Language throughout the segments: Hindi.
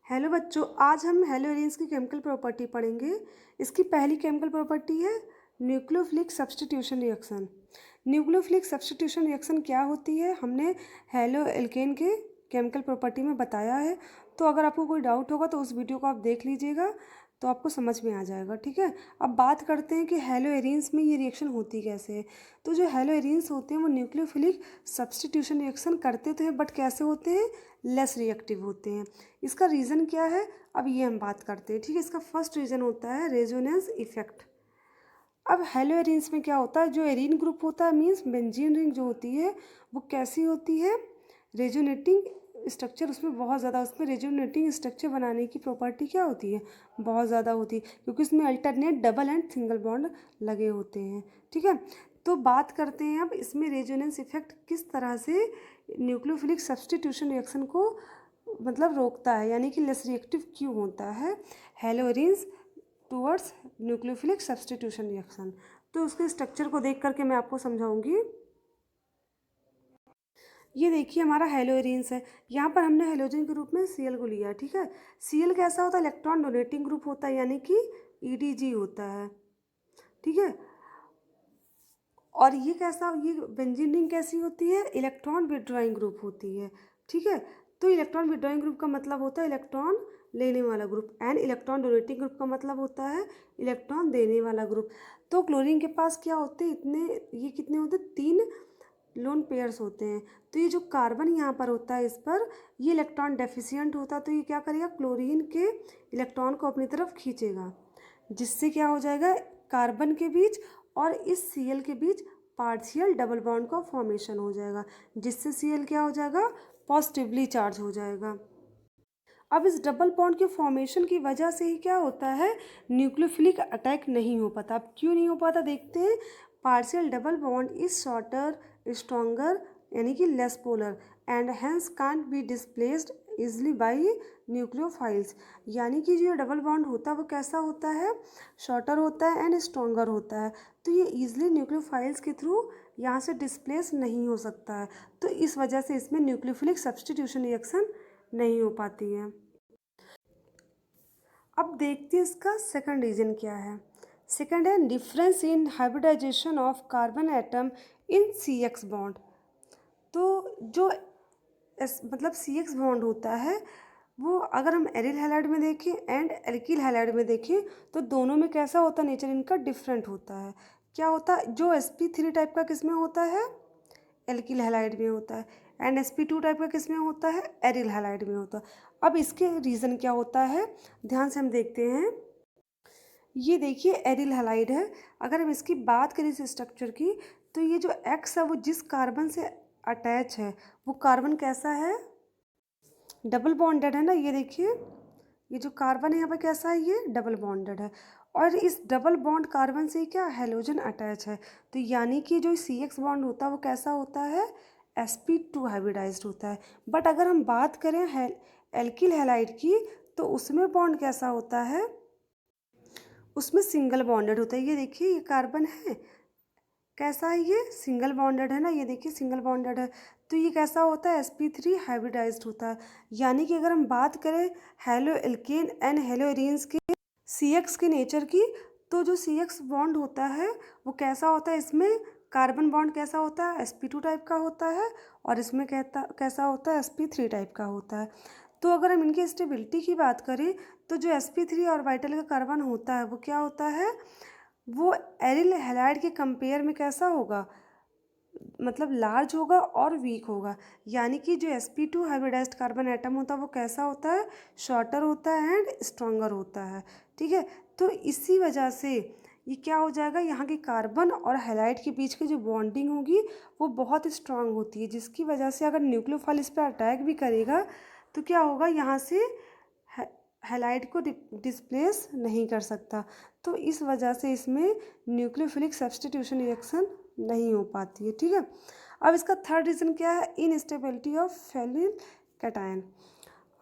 हेलो बच्चों, आज हम हेलोइरिन्स की केमिकल प्रॉपर्टी पढ़ेंगे। इसकी पहली केमिकल प्रॉपर्टी है nucleophilic substitution reaction. Nucleophilic substitution reaction क्या होती है हमने हेलो एल्केन के केमिकल प्रॉपर्टी में बताया है। तो अगर आपको कोई डाउट होगा तो उस वीडियो को आप देख लीजिएगा, तो आपको समझ में आ जाएगा। ठीक है, अब बात करते हैं कि हेलोइरिन्स में ये रिएक्शन होती कैसे है। तो जो हेलोइरिन्स होते हैं वो न्यूक्लियोफिलिक सब्स्टिट्यूशन रिएक्शन करते तो हैं, बट कैसे होते हैं, लेस रिएक्टिव होते हैं। इसका रीज़न क्या है, अब ये हम बात करते हैं। ठीक है, इसका फर्स्ट रीज़न होता है रेजोनेंस इफेक्ट। अब हेलोइरिन्स में क्या होता है, जो एरीन ग्रुप होता है मीन्स बेंजीन रिंग जो होती है वो कैसी होती है, रेजोनेटिंग स्ट्रक्चर उसमें बहुत ज़्यादा, उसमें रेजोनेटिंग स्ट्रक्चर बनाने की प्रॉपर्टी क्या होती है, बहुत ज़्यादा होती है, क्योंकि उसमें alternate double and single bond लगे होते हैं। ठीक है, तो बात करते हैं अब इसमें रेजोनेंस इफेक्ट किस तरह से न्यूक्लियोफिलिक सब्स्टिट्यूशन रिएक्शन को मतलब रोकता है, यानी कि लेस रिएक्टिव क्यों होता है हेलोइरिन्स टूवर्ड्स न्यूक्लियोफिलिक सब्स्टिट्यूशन रिएक्शन। तो उसके स्ट्रक्चर को देख करके मैं आपको समझाऊंगी। ये देखिए हमारा हेलोइरिन्स है, यहाँ पर हमने हेलोजन के रूप में Cl को लिया। ठीक है, Cl कैसा होता है, इलेक्ट्रॉन डोनेटिंग ग्रुप होता है, यानी कि EDG होता है। ठीक है, और ये कैसा, ये बेंजीन रिंग कैसी होती है, इलेक्ट्रॉन विड्रॉइंग ग्रुप होती है। ठीक है, तो इलेक्ट्रॉन विड्रॉइंग ग्रुप का मतलब होता है इलेक्ट्रॉन लेने वाला group, and electron donating group का मतलब होता है इलेक्ट्रॉन देने वाला ग्रुप। तो क्लोरीन के पास क्या होते हैं, इतने, ये कितने होते हैं, 3 लोन पेयर्स होते हैं। तो ये जो कार्बन यहाँ पर होता है, इस पर ये इलेक्ट्रॉन डेफिशिएंट होता है, तो ये क्या करेगा, क्लोरीन के इलेक्ट्रॉन को अपनी तरफ खींचेगा, जिससे क्या हो जाएगा, कार्बन के बीच और इस Cl के बीच पार्शियल डबल बॉन्ड का फॉर्मेशन हो जाएगा, जिससे Cl क्या हो जाएगा, पॉजिटिवली चार्ज हो जाएगा। अब इस डबल बॉन्ड के फॉर्मेशन की वजह से ही क्या होता है, न्यूक्लियोफिलिक अटैक नहीं हो पाता। अब क्यों नहीं हो पाता देखते हैं। Partial double bond is shorter, stronger, यानी कि less polar, and hence can't be displaced easily by nucleophiles. यानी कि जो डबल बॉन्ड होता है वो कैसा होता है, शॉर्टर होता है एंड स्ट्रॉन्गर होता है, तो ये ईजिली न्यूक्लियोफाइल्स के थ्रू यहाँ से डिस्प्लेस नहीं हो सकता है। तो इस वजह से इसमें न्यूक्लियोफिलिक सब्स्टिट्यूशन रिएक्शन नहीं हो पाती है। अब देखते हैं इसका सेकंड रीजन क्या है। सेकंड है difference in hybridisation of carbon atom in CX bond. तो जो मतलब CX बॉन्ड होता है वो अगर हम एरिल हैलाइड में देखें एंड एल्किल हैलाइड में देखें तो दोनों में कैसा होता है, नेचर इनका डिफरेंट होता है। क्या होता है, जो sp3 टाइप का किस में होता है, एल्किल हैलाइड में होता है, एंड sp2 टाइप का किस में होता है, एरिल हैलाइड में होता है। अब इसके रीज़न क्या होता है, ध्यान से हम देखते हैं। ये देखिए एरिल हैलाइड है, अगर हम इसकी बात करें इस स्ट्रक्चर की, तो ये जो X है वो जिस कार्बन से अटैच है वो कार्बन कैसा है, डबल बॉन्डेड है ना। ये देखिए ये जो कार्बन है यहाँ पर कैसा है, ये डबल बॉन्डेड है, और इस डबल बॉन्ड कार्बन से क्या हेलोजन अटैच है। तो यानी कि जो CX बॉन्ड होता है वो कैसा होता है, sp2 हाइब्रिडाइज्ड होता है। बट अगर हम बात करें एल्किल हैलाइड की, तो उसमें बॉन्ड कैसा होता है, उसमें सिंगल बॉन्डेड होता है। ये देखिए ये कार्बन है, कैसा है, ये सिंगल बॉन्डेड है ना, ये देखिए सिंगल बॉन्डेड है। तो ये कैसा होता है, sp3 हाइब्रिडाइज्ड होता है। यानी कि अगर हम बात करें हेलो एल्केन एंड हेलोइरिन्स के CX के नेचर की, तो जो CX बॉन्ड होता है वो कैसा होता है, इसमें कार्बन बॉन्ड कैसा होता है, sp2 टाइप का होता है, और इसमें कैसा होता है, sp3 टाइप का होता है। तो अगर हम इनकी स्टेबिलिटी की बात करें, तो जो sp3 ऑर्बिटल का कार्बन होता है वो क्या होता है, वो एरिल हैलाइड के कंपेयर में कैसा होगा, मतलब लार्ज होगा और वीक होगा। यानी कि जो sp2 हाइब्रिडाइज्ड कार्बन एटम होता है वो कैसा होता है, शॉर्टर होता है एंड स्ट्रॉन्गर होता है। ठीक है, तो इसी वजह से ये क्या हो जाएगा, यहाँ के कार्बन और हैलाइड के बीच की जो बॉन्डिंग होगी वो बहुत स्ट्रांग होती है, जिसकी वजह से अगर न्यूक्लियोफाइल इस पर अटैक भी करेगा तो क्या होगा, यहाँ से हैलाइड को डिस्प्लेस नहीं कर सकता। तो इस वजह से इसमें न्यूक्लियोफिलिक सब्स्टिट्यूशन रिएक्शन नहीं हो पाती है। ठीक है, अब इसका थर्ड रीज़न क्या है, इनस्टेबिलिटी ऑफ फेनिल कैटायन।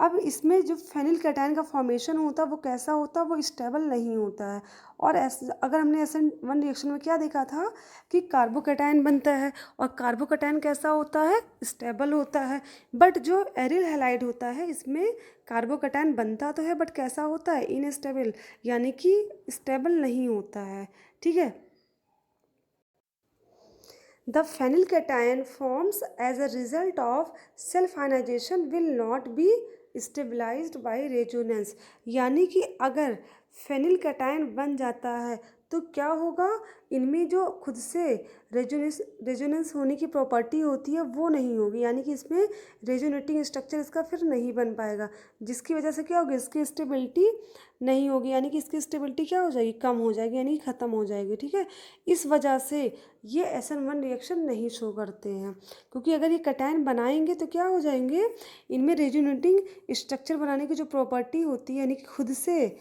अब इसमें जो फेनिल कैटायन का फॉर्मेशन होता है वो कैसा होता है, वो स्टेबल नहीं होता है। और अगर हमने SN1 रिएक्शन में क्या देखा था कि कार्बोकैटायन बनता है और कार्बोकैटायन कैसा होता है, स्टेबल होता है। बट जो एरिल हैलाइड होता है इसमें कार्बोकैटायन बनता तो है बट कैसा होता है, इनस्टेबल, यानी कि स्टेबल नहीं होता है। ठीक है। The phenylcation forms as a result of self ionization will not be stabilized by resonance। यानी कि अगर फेनिल कैटायन बन जाता है तो क्या होगा, इनमें जो खुद से रेजोनेंस होने की प्रॉपर्टी होती है वो नहीं होगी, यानी कि इसमें रेजोनेटिंग स्ट्रक्चर इसका फिर नहीं बन पाएगा, जिसकी वजह से क्या होगी, इसकी स्टेबिलिटी नहीं होगी, यानी कि इसकी स्टेबिलिटी क्या हो जाएगी, कम हो जाएगी, यानी कि ख़त्म हो जाएगी। ठीक है। इस वजह से ये SN1 रिएक्शन नहीं शो करते हैं, क्योंकि अगर ये कैटायन बनाएंगे तो क्या हो जाएंगे, इनमें रेजोनेटिंग स्ट्रक्चर बनाने की जो प्रॉपर्टी होती है, यानी कि खुद से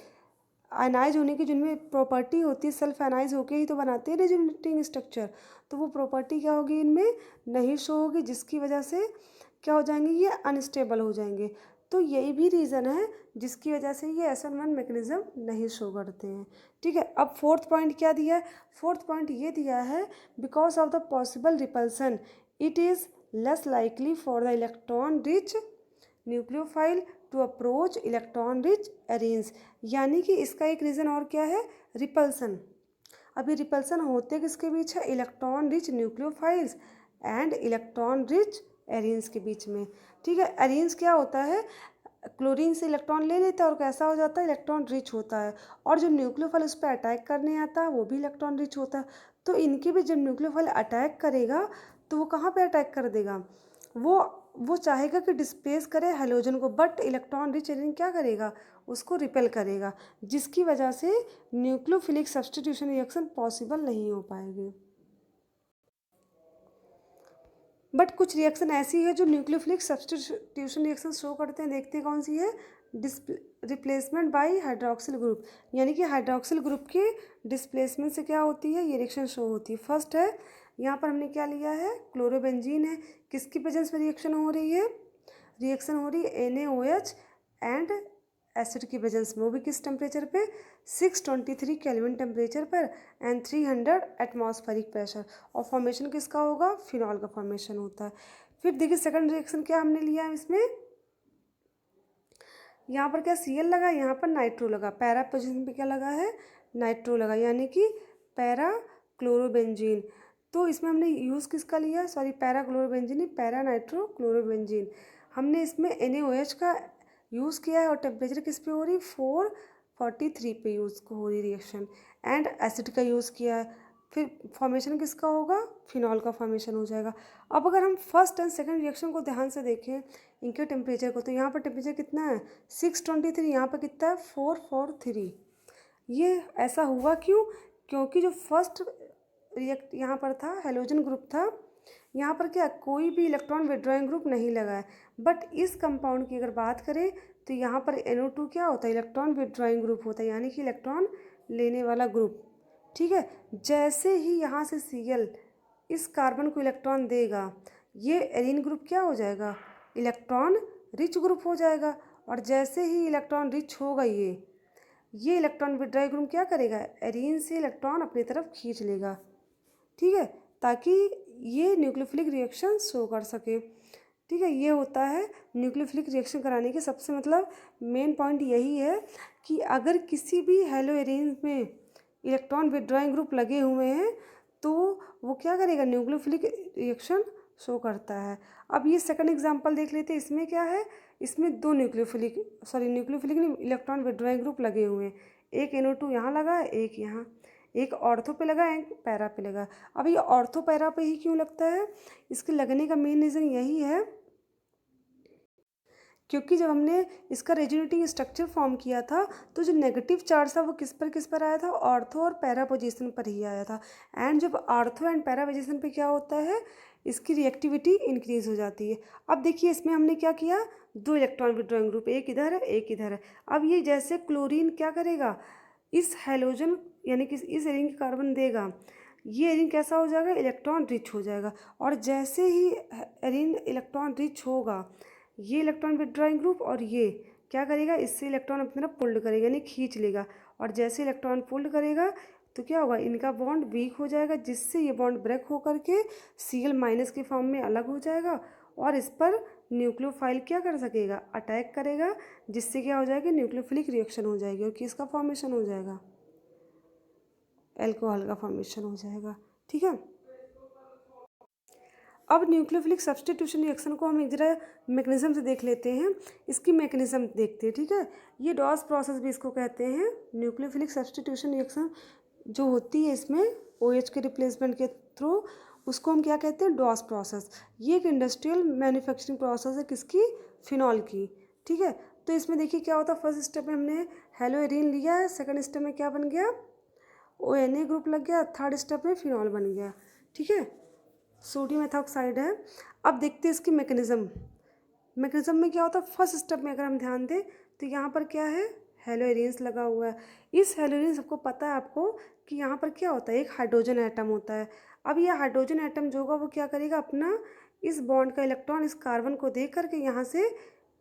आयनाइज होने की जिनमें प्रॉपर्टी होती है, सेल्फ आयनाइज होके ही तो बनाते हैं रेजोनेटिंग स्ट्रक्चर, तो वो प्रॉपर्टी क्या होगी, इनमें नहीं शो होगी, जिसकी वजह से क्या हो जाएंगे, ये अनस्टेबल हो जाएंगे। तो यही भी रीज़न है जिसकी वजह से ये SN1 मैकेनिज्म नहीं शो करते हैं। ठीक है। अब फोर्थ पॉइंट क्या दिया है, फोर्थ पॉइंट ये दिया है, because of the possible repulsion it is less likely for the electron rich nucleophile to approach electron rich arenes. यानी कि इसका एक रीज़न और क्या है, रिपल्सन। अभी रिपल्सन होते किसके बीच है, electron rich nucleophiles and electron rich arenes के बीच में। ठीक है। एरेन्स क्या होता है, क्लोरीन से इलेक्ट्रॉन ले लेता है और कैसा हो जाता है, इलेक्ट्रॉन रिच होता है, और जो न्यूक्लियोफाइल उस पर अटैक करने आता है वो भी इलेक्ट्रॉन रिच होता है। तो इनके भी जब न्यूक्लियोफाइल अटैक करेगा तो वो कहाँ पे अटैक कर देगा, वो चाहेगा कि डिस्प्लेस करे हेलोजन को, बट इलेक्ट्रॉन रिच एरेन क्या करेगा, उसको रिपेल करेगा, जिसकी वजह से न्यूक्लियोफिलिक सब्स्टिट्यूशन रिएक्शन पॉसिबल नहीं हो पाएगी। बट कुछ रिएक्शन ऐसी है जो न्यूक्लियोफिलिक सब्स्टिट्यूशन रिएक्शन शो करते हैं, देखते हैं कौन सी है, रिप्लेसमेंट बाय हाइड्रोक्सिल ग्रुप, यानी कि हाइड्रोक्सिल ग्रुप के डिस्प्लेसमेंट से क्या होती है, ये रिएक्शन शो होती है। फर्स्ट है, यहाँ पर हमने क्या लिया है, क्लोरोबेंजीन है, किसकी प्रेजेंस में रिएक्शन हो रही है, रिएक्शन हो रही है NaOH एंड एसिड की प्रेजेंस में, वो भी किस टेम्परेचर पे, 623 केल्विन टेम्परेचर पर एंड 300 एटमॉस्फेरिक प्रेशर, और फॉर्मेशन किसका होगा, फिनॉल का फॉर्मेशन होता है। फिर देखिए सेकंड रिएक्शन क्या हमने लिया है इसमें, यहाँ पर क्या Cl लगा, यहाँ पर नाइट्रो लगा, पैरा पोजीशन पे क्या लगा है, नाइट्रो लगा, यानी कि पैरा क्लोरोबेंजीन। तो इसमें हमने यूज़ किसका लिया, सॉरी पैरा क्लोरोबेंजीन नहीं, पैरा नाइट्रो क्लोरोबेंजीन। हमने इसमें NaOH का यूज़ किया है और टेम्परेचर किस पे हो रही, 443 पे यूज़ हो रही रिएक्शन, एंड एसिड का यूज़ किया है। फिर फॉर्मेशन किसका होगा, फिनॉल का फॉर्मेशन हो जाएगा। अब अगर हम फर्स्ट एंड सेकंड रिएक्शन को ध्यान से देखें इनके टेम्परेचर को, तो यहाँ पर टेम्परेचर कितना है, 623, यहाँ पर कितना है, 443। ये ऐसा हुआ क्यों, क्योंकि जो फर्स्ट रिएक्ट यहाँ पर था, हेलोजन ग्रुप था, यहाँ पर क्या कोई भी इलेक्ट्रॉन विड्रॉइंग ग्रुप नहीं लगा है। बट इस कंपाउंड की अगर बात करें तो यहाँ पर NO2 क्या होता है, इलेक्ट्रॉन विड्रॉइंग ग्रुप होता है, यानी कि इलेक्ट्रॉन लेने वाला ग्रुप। ठीक है। जैसे ही यहाँ से Cl इस कार्बन को इलेक्ट्रॉन देगा, ये एरीन ग्रुप क्या हो जाएगा, इलेक्ट्रॉन रिच ग्रुप हो जाएगा, और जैसे ही इलेक्ट्रॉन रिच होगा ये इलेक्ट्रॉन विड्रॉइंग ग्रुप क्या करेगा, एरीन से इलेक्ट्रॉन अपनी तरफ खींच लेगा। ठीक है। ताकि ये न्यूक्लियोफिलिक रिएक्शन शो कर सके। ठीक है। ये होता है न्यूक्लियोफिलिक रिएक्शन कराने के सबसे मतलब मेन पॉइंट यही है कि अगर किसी भी हेलो एरेन में इलेक्ट्रॉन विड्रॉइंग ग्रुप लगे हुए हैं तो वो क्या करेगा, न्यूक्लियोफिलिक रिएक्शन शो करता है। अब ये सेकंड एग्जांपल देख लेते हैं, इसमें क्या है, इसमें दो न्यूक्लियोफिलिक नहीं, इलेक्ट्रॉन विड्रॉइंग ग्रुप लगे हुए हैं, एक NO2 यहाँ लगा है, एक यहाँ, एक ऑर्थो पे लगा, एक पैरा पे लगा। अब ये ऑर्थो पैरा पे ही क्यों लगता है, इसके लगने का मेन रीज़न यही है क्योंकि जब हमने इसका रेजोनेटिंग स्ट्रक्चर फॉर्म किया था तो जो नेगेटिव चार्ज था वो किस पर आया था, ऑर्थो और पैरा पोजीशन पर ही आया था। एंड जब ऑर्थो एंड पैरा पोजीशन पे क्या होता है, इसकी रिएक्टिविटी इंक्रीज हो जाती है। अब देखिए इसमें हमने क्या किया, दो इलेक्ट्रॉन विड्रॉइंग ग्रुप, एक इधर है एक इधर है। अब ये जैसे क्लोरीन क्या करेगा, इस हेलोजन यानी कि इस एरिन की कार्बन देगा, ये एरिन कैसा हो जाएगा, इलेक्ट्रॉन रिच हो जाएगा, और जैसे ही एरिन इलेक्ट्रॉन रिच होगा ये इलेक्ट्रॉन विदड्रॉइंग ग्रुप और ये क्या करेगा, इससे इलेक्ट्रॉन अपनी तरफ पुल्ड करेगा यानी खींच लेगा, और जैसे इलेक्ट्रॉन पुल्ड करेगा तो क्या होगा, इनका बॉन्ड वीक हो जाएगा, जिससे ये बॉन्ड ब्रेक होकर के Cl माइनस के फॉर्म में अलग हो जाएगा, और इस पर न्यूक्लियोफाइल क्या कर सकेगा, अटैक करेगा, जिससे क्या हो जाएगा, न्यूक्लियोफिलिक रिएक्शन हो जाएगी और किसका फॉर्मेशन हो जाएगा, एल्कोहल का फॉर्मेशन हो जाएगा। ठीक है, अब न्यूक्लियोफिलिक सब्स्टिट्यूशन रिएक्शन को हम एक जरा मैकेनिज्म से देख लेते हैं, इसकी मैकेनिज्म देखते हैं। ठीक है, ये डॉस प्रोसेस भी इसको कहते हैं। न्यूक्लियोफिलिक सब्स्टिट्यूशन रिएक्शन जो होती है इसमें OH के रिप्लेसमेंट के थ्रू, उसको हम क्या कहते हैं, डॉस प्रोसेस। ये एक इंडस्ट्रियल मैन्युफैक्चरिंग प्रोसेस है, किसकी, फिनॉल की। ठीक है, तो इसमें देखिए क्या होता है, फर्स्ट स्टेप में हमने हेलोएरिन लिया है, सेकंड स्टेप में क्या बन गया, ONA ग्रुप लग गया, थर्ड स्टेप में फिनॉल बन गया। ठीक है, सोडियम एथॉक्साइड है। अब देखते हैं इसकी मैकेनिज्म। मैकेनिज्म में क्या होता है, फर्स्ट स्टेप में अगर हम ध्यान दें तो यहाँ पर क्या है, हेलोएरिन्स लगा हुआ है। इस हेलोएरिन सबको पता है आपको कि यहाँ पर क्या होता है, एक हाइड्रोजन एटम होता है। अब यह हाइड्रोजन एटम जो होगा वो क्या करेगा, अपना इस बॉन्ड का इलेक्ट्रॉन इस कार्बन को दे करके यहाँ से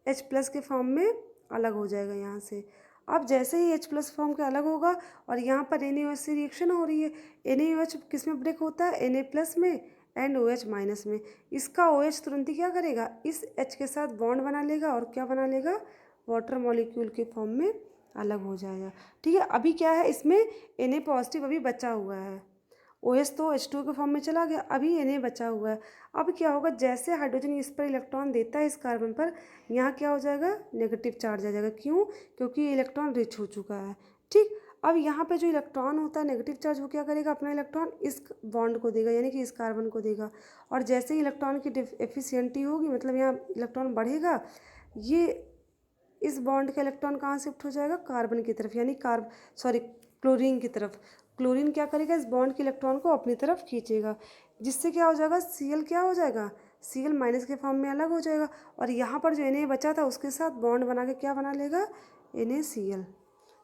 H+ के फॉर्म में अलग हो जाएगा यहाँ से। अब जैसे ही H+ फॉर्म के अलग होगा और यहाँ पर NaOH से रिएक्शन हो रही है, NaOH किस में ब्रेक होता है, Na+ में एंड OH- में। इसका OH तुरंत ही क्या करेगा, इस H के साथ बॉन्ड बना लेगा और क्या बना लेगा, वाटर मॉलिक्यूल के फॉर्म में अलग हो जाएगा। ठीक है, अभी क्या है, इसमें Na+ अभी बचा हुआ है, OH तो H2 के फॉर्म में चला गया, अभी Na बचा हुआ है। अब क्या होगा, जैसे हाइड्रोजन इस पर इलेक्ट्रॉन देता है इस कार्बन पर, यहाँ क्या हो जाएगा, नेगेटिव चार्ज आ जाएगा। क्यों, क्योंकि ये इलेक्ट्रॉन रिच हो चुका है। ठीक, अब यहाँ पे जो इलेक्ट्रॉन होता है नेगेटिव चार्ज, वो क्या करेगा, अपना इलेक्ट्रॉन इस बॉन्ड को देगा यानी कि इस कार्बन को देगा, और जैसे ही इलेक्ट्रॉन की एफिशिएंटी होगी, मतलब यहाँ इलेक्ट्रॉन बढ़ेगा, ये इस बॉन्ड का इलेक्ट्रॉन कहाँ शिफ्ट हो जाएगा, कार्बन की तरफ, यानी क्लोरीन की तरफ। क्लोरीन क्या करेगा, इस बॉन्ड के इलेक्ट्रॉन को अपनी तरफ खींचेगा, जिससे क्या हो जाएगा, Cl क्या हो जाएगा, Cl- के फॉर्म में अलग हो जाएगा, और यहाँ पर जो Na बचा था उसके साथ बॉन्ड बना के क्या बना लेगा, NaCl।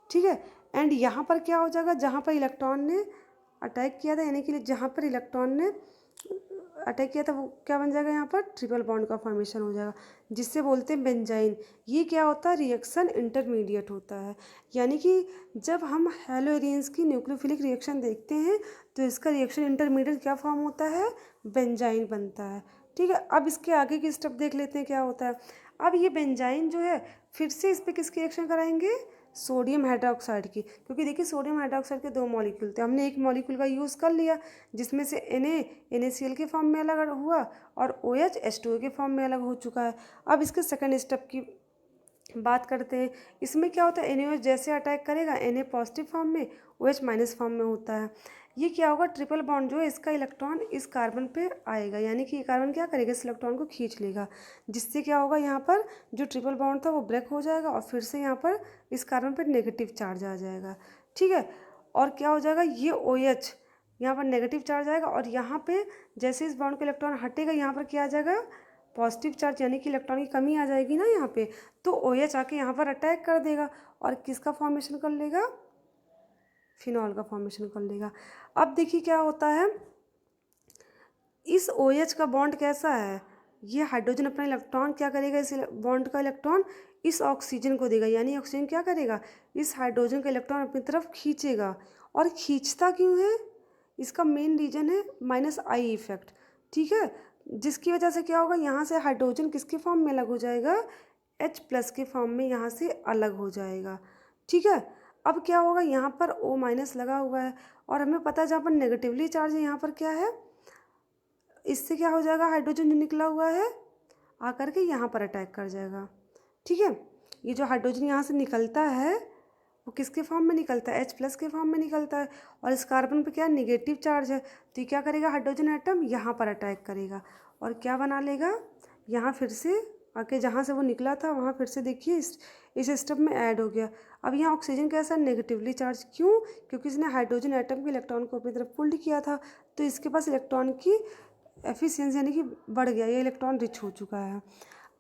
ठीक है, एंड यहाँ पर क्या हो जाएगा, जहाँ पर इलेक्ट्रॉन ने अटैक किया था, यानी कि जहाँ पर इलेक्ट्रॉन ने अटैक किया था वो क्या बन जाएगा, यहाँ पर ट्रिपल बॉन्ड का फॉर्मेशन हो जाएगा, जिससे बोलते हैं बेंजाइन। ये क्या होता है, रिएक्शन इंटरमीडिएट होता है, यानी कि जब हम हेलोएरिन्स की न्यूक्लियोफिलिक रिएक्शन देखते हैं तो इसका रिएक्शन इंटरमीडिएट क्या फॉर्म होता है, बेंजाइन बनता है। ठीक है, अब इसके आगे की स्टेप देख लेते हैं क्या होता है। अब ये बेंजाइन जो है फिर से इस पर किसकी रिएक्शन कराएंगे, सोडियम हाइड्रोक्साइड की, क्योंकि देखिए सोडियम हाइड्रोक्साइड के 2 मॉलिक्यूल थे, हमने एक मॉलिक्यूल का यूज़ कर लिया, जिसमें से NaCl के फॉर्म में अलग हुआ और OH H2O के फॉर्म में अलग हो चुका है। अब इसके सेकंड स्टेप की बात करते हैं। इसमें क्या होता है, NaOH जैसे अटैक करेगा, Na+ फॉर्म में, OH- फॉर्म में होता है। ये क्या होगा, ट्रिपल बॉन्ड जो है इसका इलेक्ट्रॉन इस कार्बन पे आएगा, यानी कि ये कार्बन क्या करेगा, इस इलेक्ट्रॉन को खींच लेगा, जिससे क्या होगा, यहाँ पर जो ट्रिपल बॉन्ड था वो ब्रेक हो जाएगा और फिर से यहाँ पर इस कार्बन पर नेगेटिव चार्ज आ जाएगा। ठीक है, और क्या हो जाएगा, ये OH यहाँ पर नेगेटिव चार्ज आएगा, और यहाँ पे जैसे इस बॉन्ड का इलेक्ट्रॉन हटेगा, यहाँ पर क्या आ जाएगा, पॉजिटिव चार्ज, यानी कि इलेक्ट्रॉन की कमी आ जाएगी ना यहाँ पे, तो OH आके यहाँ पर अटैक कर देगा और किसका फॉर्मेशन कर लेगा, फिनॉल का फॉर्मेशन कर लेगा। अब देखिए क्या होता है, इस OH का बॉन्ड कैसा है, ये हाइड्रोजन अपना इलेक्ट्रॉन क्या करेगा, इस बॉन्ड का इलेक्ट्रॉन इस ऑक्सीजन को देगा, यानी ऑक्सीजन क्या करेगा, इस हाइड्रोजन का इलेक्ट्रॉन अपनी तरफ खींचेगा। और खींचता क्यों है, इसका मेन रीजन है -I इफेक्ट। ठीक है, जिसकी वजह से क्या होगा, यहाँ से हाइड्रोजन किसके फॉर्म में अलग हो जाएगा, H+ के फॉर्म में यहाँ से अलग हो जाएगा। ठीक है, अब क्या होगा, यहाँ पर O- लगा हुआ है, और हमें पता है जहाँ पर नेगेटिवली चार्ज है यहाँ पर क्या है, इससे क्या हो जाएगा, हाइड्रोजन जो निकला हुआ है आकर के यहाँ पर अटैक कर जाएगा। ठीक है, ये जो हाइड्रोजन यहाँ से निकलता है वो किसके फॉर्म में निकलता है, H+ के फॉर्म में निकलता है, और इस कार्बन पे क्या नेगेटिव चार्ज है, तो ये क्या करेगा, हाइड्रोजन एटम यहाँ पर अटैक करेगा और क्या बना लेगा, यहाँ फिर से आके जहाँ से वो निकला था वहाँ फिर से देखिए इस स्टेप में ऐड हो गया। अब यहाँ ऑक्सीजन कैसा नेगेटिवली चार्ज, क्यों, क्योंकि इसने हाइड्रोजन एटम के इलेक्ट्रॉन को अपनी तरफ पुल्ड किया था, तो इसके पास इलेक्ट्रॉन की एफिशिएंसी यानी कि बढ़ गया, ये इलेक्ट्रॉन रिच हो चुका है।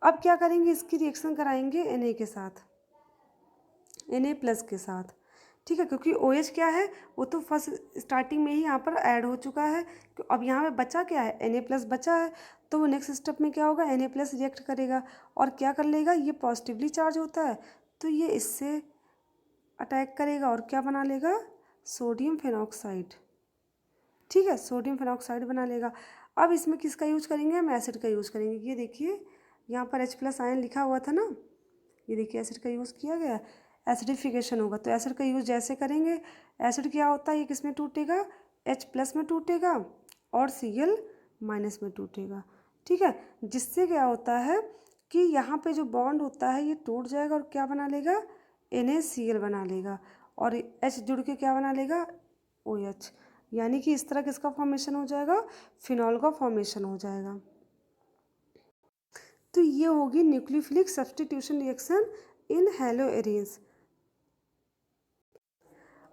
अब क्या करेंगे, इसकी रिएक्शन कराएंगे Na के साथ, Na+ के साथ। ठीक है, क्योंकि OH क्या है, वो तो फर्स्ट स्टार्टिंग में ही यहाँ पर ऐड हो चुका है। अब यहाँ पे बचा क्या है, Na+ बचा है, तो वो नेक्स्ट स्टेप में क्या होगा, Na+ रिएक्ट करेगा और क्या कर लेगा, ये पॉजिटिवली चार्ज होता है तो ये इससे अटैक करेगा और क्या बना लेगा, सोडियम फेनॉक्साइड। ठीक है, सोडियम फेनॉक्साइड बना लेगा। अब इसमें किसका यूज़ करेंगे, हम एसिड का यूज़ करेंगे। ये देखिए यहाँ पर H+ आयन लिखा हुआ था ना, ये देखिए एसिड का यूज़ किया गया, एसिडिफिकेशन होगा तो एसिड का यूज़ जैसे करेंगे, एसिड क्या होता है, ये किस में टूटेगा, H+ में टूटेगा और Cl- में टूटेगा। ठीक है, जिससे क्या होता है कि यहाँ पे जो बॉन्ड होता है ये टूट जाएगा और क्या बना लेगा, NaCl बना लेगा और H जुड़ के क्या बना लेगा, OH। यानी कि इस तरह किसका फॉर्मेशन हो जाएगा, फिनॉल का फॉर्मेशन हो जाएगा। तो ये होगी nucleophilic substitution reaction in haloarenes.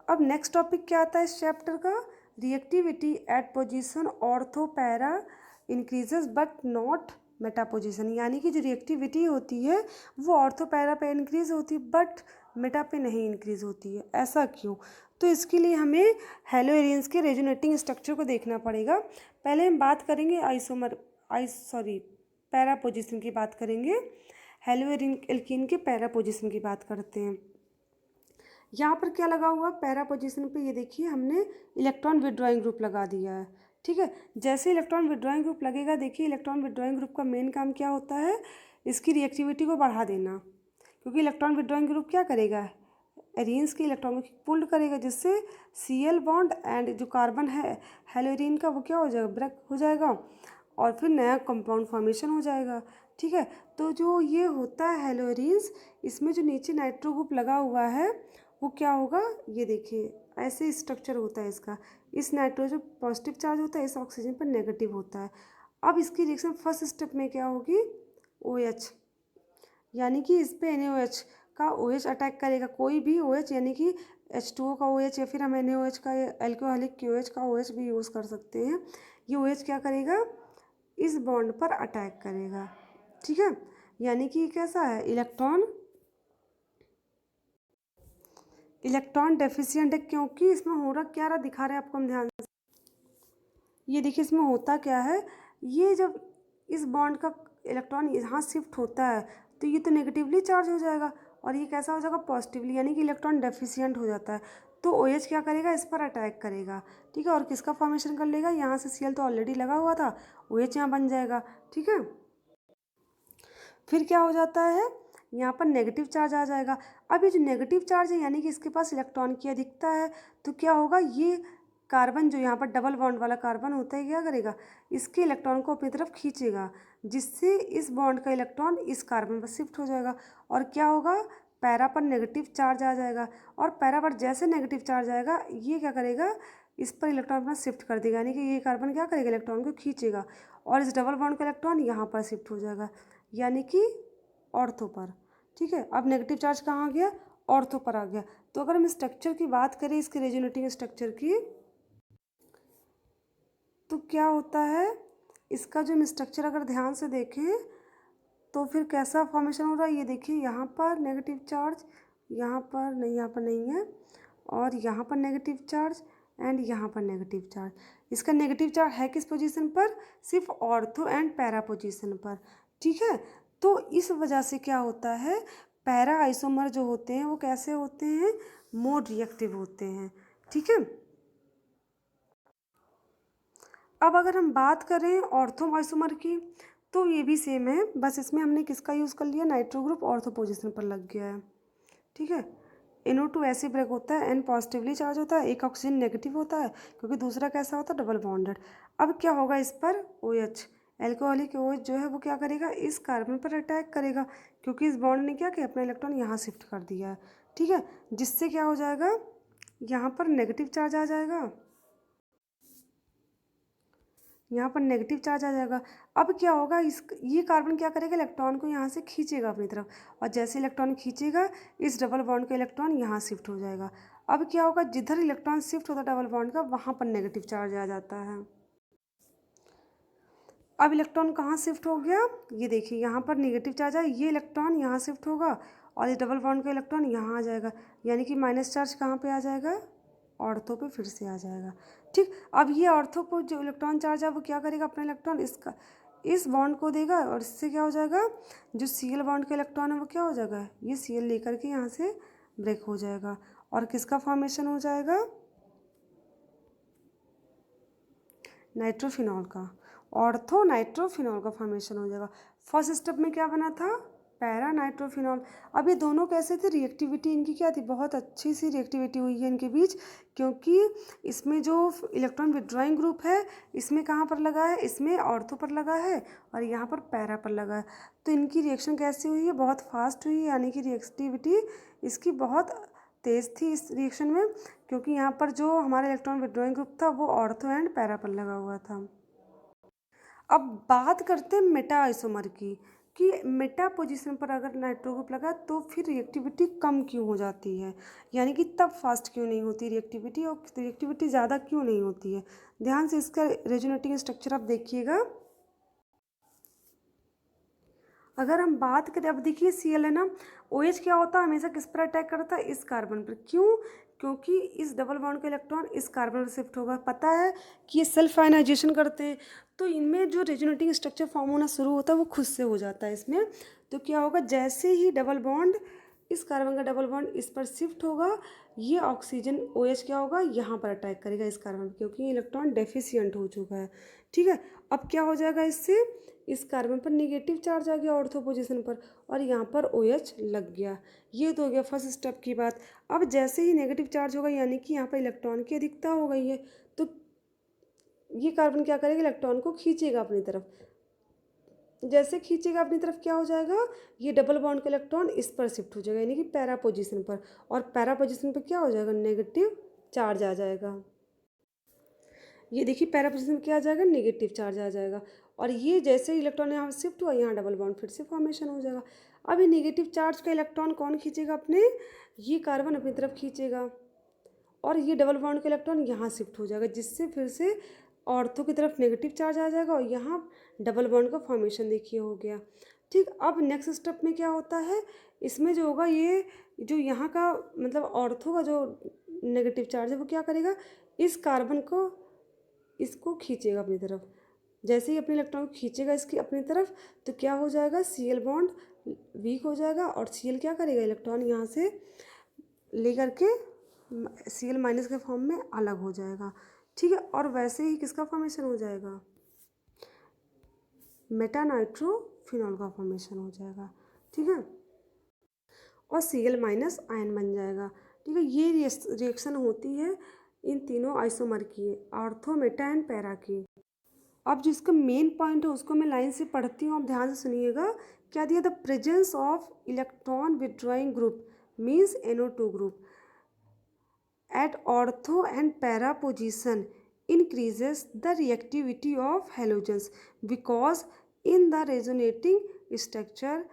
अब नेक्स्ट टॉपिक क्या आता है इस चैप्टर का, reactivity at position ortho para increases but not meta position. यानी कि जो रिएक्टिविटी होती है वो ऑर्थो पैरा पे इंक्रीज होती है बट मेटा पे नहीं इंक्रीज होती है, ऐसा क्यों। तो इसके लिए हमें हैलोएरिन्स के रेजोनेटिंग स्ट्रक्चर को देखना पड़ेगा। पहले हम बात करेंगे पैरा पोजीशन की बात करेंगे, हैलोएरिन एल्कीन के पैरा पोजीशन की बात करते हैं। यहाँ पर क्या लगा हुआ, पैरा पोजीशन पे ये देखिए हमने इलेक्ट्रॉन विड्रॉइंग ग्रुप लगा दिया है। ठीक है, जैसे इलेक्ट्रॉन विड्रॉइंग ग्रुप लगेगा, देखिए इलेक्ट्रॉन विड्रॉइंग ग्रुप का मेन काम क्या होता है, इसकी रिएक्टिविटी को बढ़ा देना। क्योंकि इलेक्ट्रॉन विड्रॉइंग ग्रुप क्या करेगा, एरिन्स के इलेक्ट्रॉन को पुल्ड करेगा, जिससे Cl बॉन्ड एंड जो कार्बन है हैलोएरिन का वो क्या हो जाएगा, ब्रेक हो जाएगा और फिर नया कंपाउंड फॉर्मेशन हो जाएगा। ठीक है, तो जो ये होता है हैलोएरिन्स, इसमें जो नीचे नाइट्रो ग्रुप लगा हुआ है वो क्या होगा, ये देखिए ऐसे स्ट्रक्चर होता है इसका। इस नाइट्रोजन पॉजिटिव चार्ज होता है, इस ऑक्सीजन पर नेगेटिव होता है। अब इसकी रिएक्शन फर्स्ट स्टेप में क्या होगी, OH, यानी कि इस पे NaOH का OH अटैक करेगा, कोई भी OH यानी कि H2O का OH या फिर हम NaOH का एल्कोहलिक KOH का OH भी यूज़ कर सकते हैं। ये OH क्या करेगा, इस बॉन्ड पर अटैक करेगा। ठीक है, यानी कि कैसा है, इलेक्ट्रॉन डेफिशिएंट है, क्योंकि इसमें हो रहा क्या रहा, दिखा रहे हैं आपको हम ध्यान से। ये देखिए इसमें होता क्या है, ये जब इस बॉन्ड का इलेक्ट्रॉन यहाँ शिफ्ट होता है तो ये तो नेगेटिवली चार्ज हो जाएगा और ये कैसा हो जाएगा, पॉजिटिवली, यानी कि इलेक्ट्रॉन डेफिशिएंट हो जाता है। तो OH क्या करेगा, इस पर अटैक करेगा। ठीक है, और किसका फॉर्मेशन कर लेगा, यहाँ से Cl तो ऑलरेडी लगा हुआ था, OH यहाँ बन जाएगा। ठीक है, फिर क्या हो जाता है, यहाँ पर नेगेटिव चार्ज आ जाएगा। अब ये जो नेगेटिव चार्ज है यानी कि इसके पास इलेक्ट्रॉन की अधिकता है, तो क्या होगा, ये कार्बन जो यहाँ पर डबल बॉन्ड वाला कार्बन होता है क्या करेगा, इसके इलेक्ट्रॉन को अपनी तरफ खींचेगा, जिससे इस बॉन्ड का इलेक्ट्रॉन इस कार्बन पर शिफ्ट हो जाएगा और क्या होगा, पैरा पर नेगेटिव चार्ज आ जाएगा और पैरा पर जैसे नेगेटिव चार्ज आएगा ये क्या करेगा, इस पर इलेक्ट्रॉन अपना शिफ्ट कर देगा, यानी कि ये कार्बन क्या करेगा, इलेक्ट्रॉन को खींचेगा और इस डबल बॉन्ड का इलेक्ट्रॉन यहाँ पर शिफ्ट हो जाएगा, यानी कि ऑर्थो पर। ठीक है, अब नेगेटिव चार्ज कहाँ आ गया, ऑर्थो पर आ गया। तो अगर हम स्ट्रक्चर की बात करें, इसके रेजोनेटिंग स्ट्रक्चर की, तो क्या होता है, इसका जो हम स्ट्रक्चर अगर ध्यान से देखें तो फिर कैसा फॉर्मेशन हो रहा है, ये देखिए यहाँ पर नेगेटिव चार्ज, यहाँ पर नहीं है और यहाँ पर नेगेटिव चार्ज एंड यहाँ पर नेगेटिव चार्ज। इसका नेगेटिव चार्ज है किस पोजीशन पर, सिर्फ ऑर्थो एंड पैरा पोजीशन पर। ठीक है, तो इस वजह से क्या होता है, पैरा आइसोमर जो होते हैं वो कैसे होते हैं, मोर रिएक्टिव होते हैं। ठीक है, अब अगर हम बात करें ऑर्थो आइसोमर की, तो ये भी सेम है, बस इसमें हमने किसका यूज़ कर लिया, नाइट्रो ग्रुप ऑर्थो पोजीशन पर लग गया है। ठीक है, NO2 ऐसे ब्रेक होता है, N पॉजिटिवली चार्ज होता है, एक ऑक्सीजन नेगेटिव होता है क्योंकि दूसरा कैसा होता है, डबल बॉन्डेड। अब क्या होगा, इस पर OH एल्कोहलिक OH जो है वो क्या करेगा, इस कार्बन पर अटैक करेगा क्योंकि इस बॉन्ड ने क्या किया, अपना इलेक्ट्रॉन यहाँ शिफ्ट कर दिया है। ठीक है, जिससे क्या हो जाएगा, यहाँ पर नेगेटिव चार्ज आ जाएगा, यहाँ पर नेगेटिव चार्ज आ जाएगा। अब क्या होगा, ये कार्बन क्या करेगा, इलेक्ट्रॉन को यहाँ से खींचेगा अपनी तरफ और जैसे इलेक्ट्रॉन खींचेगा इस डबल बॉन्ड का इलेक्ट्रॉन यहाँ शिफ्ट हो जाएगा। अब क्या होगा, जिधर इलेक्ट्रॉन शिफ्ट होता है डबल बॉन्ड का, वहाँ पर नेगेटिव चार्ज आ जाता है। अब इलेक्ट्रॉन कहाँ शिफ्ट हो गया, ये देखिए यहाँ पर नेगेटिव चार्ज है, ये इलेक्ट्रॉन यहाँ शिफ्ट होगा और इस डबल बॉन्ड का इलेक्ट्रॉन यहाँ आ जाएगा, यानी कि माइनस चार्ज कहाँ पे आ जाएगा, ऑर्थो पे फिर से आ जाएगा। ठीक, अब ये ऑर्थो पर जो इलेक्ट्रॉन चार्ज है वो क्या करेगा, अपना इलेक्ट्रॉन इस बॉन्ड को देगा और इससे क्या हो जाएगा, जो Cl बॉन्ड का इलेक्ट्रॉन है वो क्या हो जाएगा, ये Cl लेकर के यहाँ से ब्रेक हो जाएगा और किसका फॉर्मेशन हो जाएगा, नाइट्रोफिनॉल का, ऑर्थो नाइट्रोफिनॉल का फॉर्मेशन हो जाएगा। फर्स्ट स्टेप में क्या बना था, पैरा नाइट्रोफिनॉल। अब ये दोनों कैसे थे, रिएक्टिविटी इनकी क्या थी, बहुत अच्छी सी रिएक्टिविटी हुई है इनके बीच, क्योंकि इसमें जो इलेक्ट्रॉन विड्रॉइंग ग्रुप है इसमें कहाँ पर लगा है, इसमें ऑर्थो पर लगा है और यहाँ पर पैरा पर लगा है। तो इनकी रिएक्शन कैसी हुई है, बहुत फास्ट हुई है, यानी कि रिएक्टिविटी इसकी बहुत तेज़ थी इस रिएक्शन में, क्योंकि यहाँ पर जो हमारा इलेक्ट्रॉन विड्रॉइंग ग्रुप था वो ऑर्थो एंड पैरा पर लगा हुआ था। अब बात करते हैं मेटा आइसोमर की, कि मेटा पोजीशन पर अगर नाइट्रो ग्रुप लगा तो फिर रिएक्टिविटी कम क्यों हो जाती है, यानी कि तब फास्ट क्यों नहीं होती रिएक्टिविटी, और रिएक्टिविटी ज़्यादा क्यों नहीं होती है। ध्यान से इसका रेजोनेटिंग स्ट्रक्चर आप देखिएगा। अगर हम बात करें, अब देखिए Cl है ना, OH क्या होता है, हमेशा किस पर अटैक करता है, इस कार्बन पर। क्यों, क्योंकि इस डबल बॉन्ड का इलेक्ट्रॉन इस कार्बन पर शिफ्ट होगा। पता है कि ये सेल्फ आयनाइजेशन करते हैं, तो इनमें जो रेजोनेटिंग स्ट्रक्चर फॉर्म होना शुरू होता है वो खुद से हो जाता है इसमें। तो क्या होगा, जैसे ही डबल बॉन्ड, इस कार्बन का डबल बॉन्ड इस पर शिफ्ट होगा, ये ऑक्सीजन OH क्या होगा, यहाँ पर अटैक करेगा इस कार्बन पर, क्योंकि इलेक्ट्रॉन डेफिशिएंट हो चुका है। ठीक है, अब क्या हो जाएगा, इससे इस कार्बन पर नेगेटिव चार्ज आ गया ऑर्थो पोजीशन पर और यहाँ पर OH लग गया। ये तो हो गया फर्स्ट स्टेप की बात। अब जैसे ही नेगेटिव चार्ज होगा, यानी कि यहाँ पर इलेक्ट्रॉन की अधिकता हो गई है, तो ये कार्बन क्या करेगा, इलेक्ट्रॉन को खींचेगा अपनी तरफ। जैसे खींचेगा अपनी तरफ, क्या हो जाएगा, ये डबल बॉन्ड का इलेक्ट्रॉन इस पर शिफ्ट हो जाएगा, यानी कि पैरा पोजीशन पर, और पैरा पोजीशन पर क्या हो जाएगा, नेगेटिव चार्ज आ जाएगा। ये देखिए पैरा पोजीशन में क्या आ जाएगा, नेगेटिव चार्ज आ जाएगा, और ये जैसे इलेक्ट्रॉन यहाँ शिफ्ट हुआ, यहाँ डबल बॉन्ड फिर से फॉर्मेशन हो जाएगा। अब ये नेगेटिव चार्ज का इलेक्ट्रॉन कौन खींचेगा, अपने ये कार्बन अपनी तरफ खींचेगा, और ये डबल बॉन्ड का इलेक्ट्रॉन यहाँ शिफ्ट हो जाएगा, जिससे फिर से ऑर्थो की तरफ नेगेटिव चार्ज आ जाएगा और यहाँ डबल बॉन्ड का फॉर्मेशन देखिए हो गया। ठीक, अब नेक्स्ट स्टेप में क्या होता है, इसमें जो होगा, ये जो यहाँ का मतलब ऑर्थो का जो नेगेटिव चार्ज है वो क्या करेगा, इस कार्बन को, इसको खींचेगा अपनी तरफ। जैसे ही अपने इलेक्ट्रॉन को खींचेगा इसकी अपनी तरफ, तो क्या हो जाएगा, Cl बॉन्ड वीक हो जाएगा और Cl क्या करेगा, इलेक्ट्रॉन यहाँ से लेकर के Cl माइनस के फॉर्म में अलग हो जाएगा। ठीक है, और वैसे ही किसका फॉर्मेशन हो जाएगा, मेटा नाइट्रोफिनॉल का फॉर्मेशन हो जाएगा। ठीक है, और Cl माइनस आयन बन जाएगा। ठीक है, ये रिएक्शन होती है इन तीनों आइसोमर की, ऑर्थो, मेटा एंड पैरा की। अब जो इसका मेन पॉइंट है उसको मैं लाइन से पढ़ती हूँ, आप ध्यान से सुनिएगा। क्या दिया, the presence of electron withdrawing group means NO2 group at ortho and para position increases the reactivity of halogens, because in the resonating structure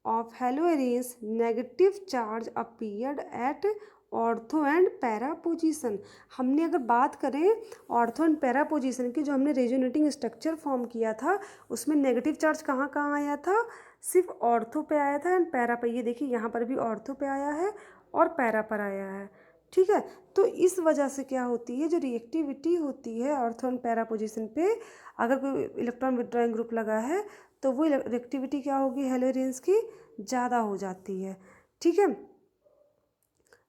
of halogens negative charge appeared at ortho and para position. हमने अगर बात करें ऑर्थो एंड पैरा पोजीशन की, जो हमने रेजोनेटिंग स्ट्रक्चर फॉर्म किया था उसमें नेगेटिव चार्ज कहाँ कहाँ आया था, सिर्फ ऑर्थो पे आया था एंड पैरा पे। ये देखिए यहाँ पर भी ऑर्थो पे आया है और पैरा पर आया है। ठीक है, तो इस वजह से क्या होती है, जो रिएक्टिविटी होती है ऑर्थो एंड पैरा पोजीशन पे, अगर कोई इलेक्ट्रॉन विड्रॉइंग ग्रुप लगा है तो वो रिएक्टिविटी क्या होगी, हेलोजेंस की ज़्यादा हो जाती है। ठीक है,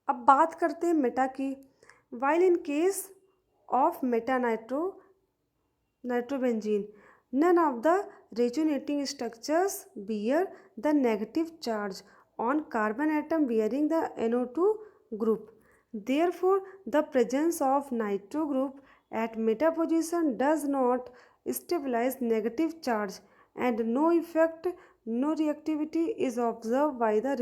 अब बात करते हैं मेटा की। While in case of Meta nitrobenzene none of the resonating structures bear the negative charge on carbon atom bearing the NO2 group. Therefore, the presence of nitro group at meta position does not stabilize negative charge and no effect, no reactivity is observed by the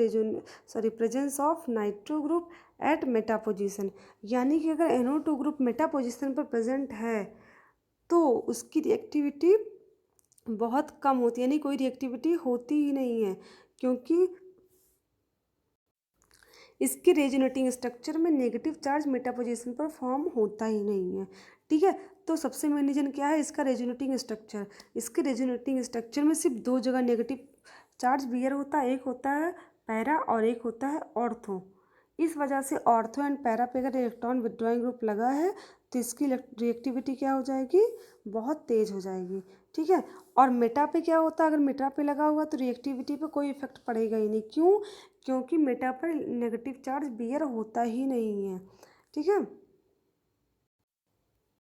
presence of nitro group at meta position। यानी कि अगर NO2 ग्रुप मेटा पोजिशन पर प्रेजेंट है तो उसकी रिएक्टिविटी बहुत कम होती है, यानी कोई रिएक्टिविटी होती ही नहीं है, क्योंकि इसके रेजोनेटिंग स्ट्रक्चर में नेगेटिव चार्ज मेटा पोजीशन पर फॉर्म होता ही नहीं है। ठीक है, तो सबसे मेन रीजन क्या है, इसका रेजोनेटिंग स्ट्रक्चर। इसके रेजोनेटिंग स्ट्रक्चर में सिर्फ दो जगह नेगेटिव चार्ज बियर होता है, एक होता है पैरा और एक होता है ऑर्थो। इस वजह से ऑर्थो एंड पैरा पे अगर इलेक्ट्रॉन विड्रॉइंग ग्रुप लगा है तो इसकी रिएक्टिविटी क्या हो जाएगी, बहुत तेज़ हो जाएगी। ठीक है, और मेटा पे क्या होता है, अगर मेटा पे लगा हुआ तो रिएक्टिविटी पे कोई इफेक्ट पड़ेगा ही नहीं। क्यों? क्योंकि मेटा पर नेगेटिव चार्ज बियर होता ही नहीं है। ठीक है,